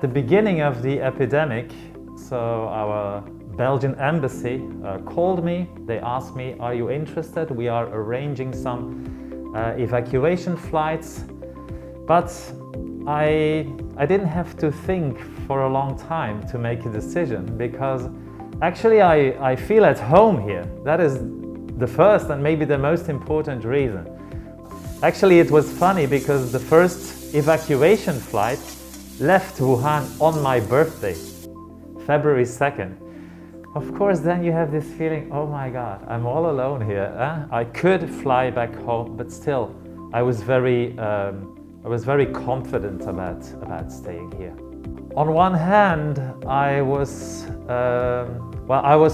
the beginning of the epidemic, so our Belgian embassy called me. They asked me, are you interested? We are arranging some evacuation flights. But I didn't have to think for a long time to make a decision, because actually I feel at home here. That is the first and maybe the most important reason. Actually, it was funny because the first evacuation flight left Wuhan on my birthday, February 2nd. Of course, then you have this feeling, oh my God, I'm all alone here. I could fly back home, but still, I was very confident about staying here. On one hand, I was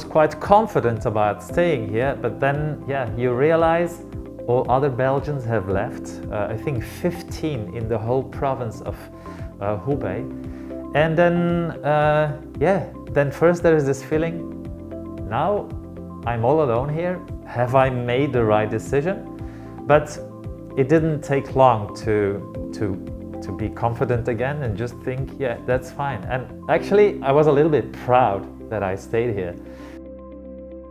quite confident about staying here, but then, you realize all other Belgians have left. I think 15 in the whole province of Hubei. And then first there is this feeling, now I'm all alone here. Have I made the right decision? But it didn't take long to be confident again and just think, yeah, that's fine. And actually, I was a little bit proud that I stayed here.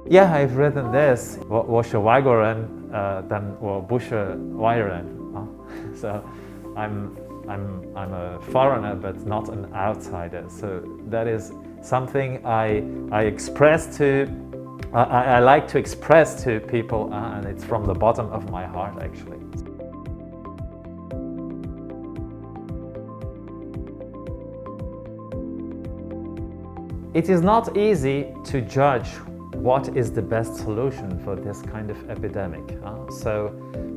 Yeah, I've written this, was je weigeren, dan busche weigeren. So I'm a foreigner, but not an outsider. So that is something I like to express to people, and it's from the bottom of my heart, actually. It is not easy to judge what is the best solution for this kind of epidemic. So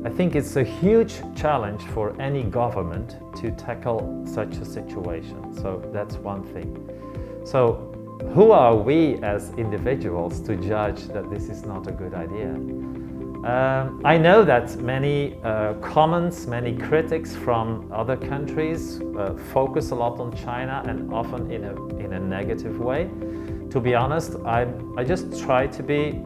I think it's a huge challenge for any government to tackle such a situation. So that's one thing. So who are we as individuals to judge that this is not a good idea? I know that many comments, many critics from other countries focus a lot on China, and often in a negative way. To be honest, I just try to be,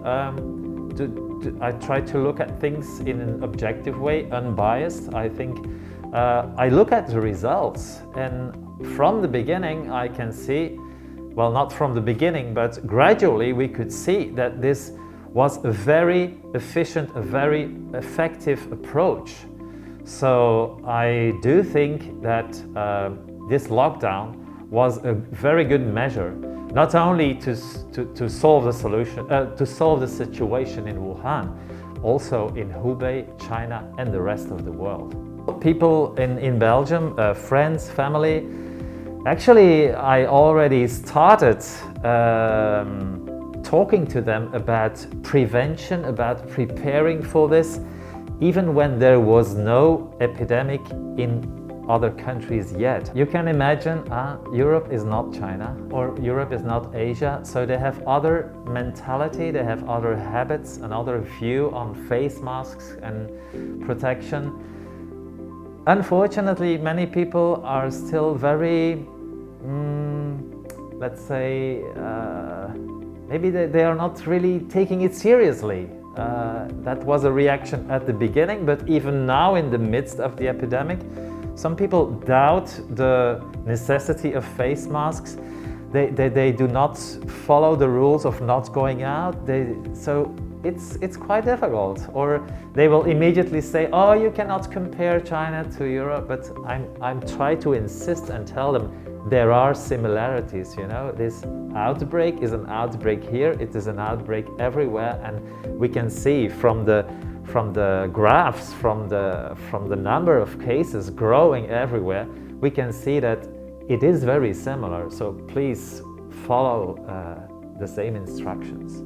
I try to look at things in an objective way, unbiased. I think I look at the results, and from the beginning I can see, well, not from the beginning, but gradually we could see that this was a very efficient, a very effective approach. So I do think that this lockdown was a very good measure, not only to solve the situation in Wuhan, also in Hubei, China, and the rest of the world. People in Belgium, friends, family, actually I already started talking to them about prevention, about preparing for this, even when there was no epidemic in other countries yet. You can imagine, Europe is not China, or Europe is not Asia, so they have other mentality, they have other habits, another view on face masks and protection. Unfortunately, many people are still very, let's say, maybe they are not really taking it seriously. That was a reaction at the beginning, but even now in the midst of the epidemic, some people doubt the necessity of face masks. They do not follow the rules of not going out. So it's quite difficult. Or they will immediately say, oh, you cannot compare China to Europe. But I'm trying to insist and tell them there are similarities, you know. This outbreak is an outbreak here, it is an outbreak everywhere, and we can see from the graphs, from the number of cases growing everywhere, we can see that it is very similar. So please follow the same instructions.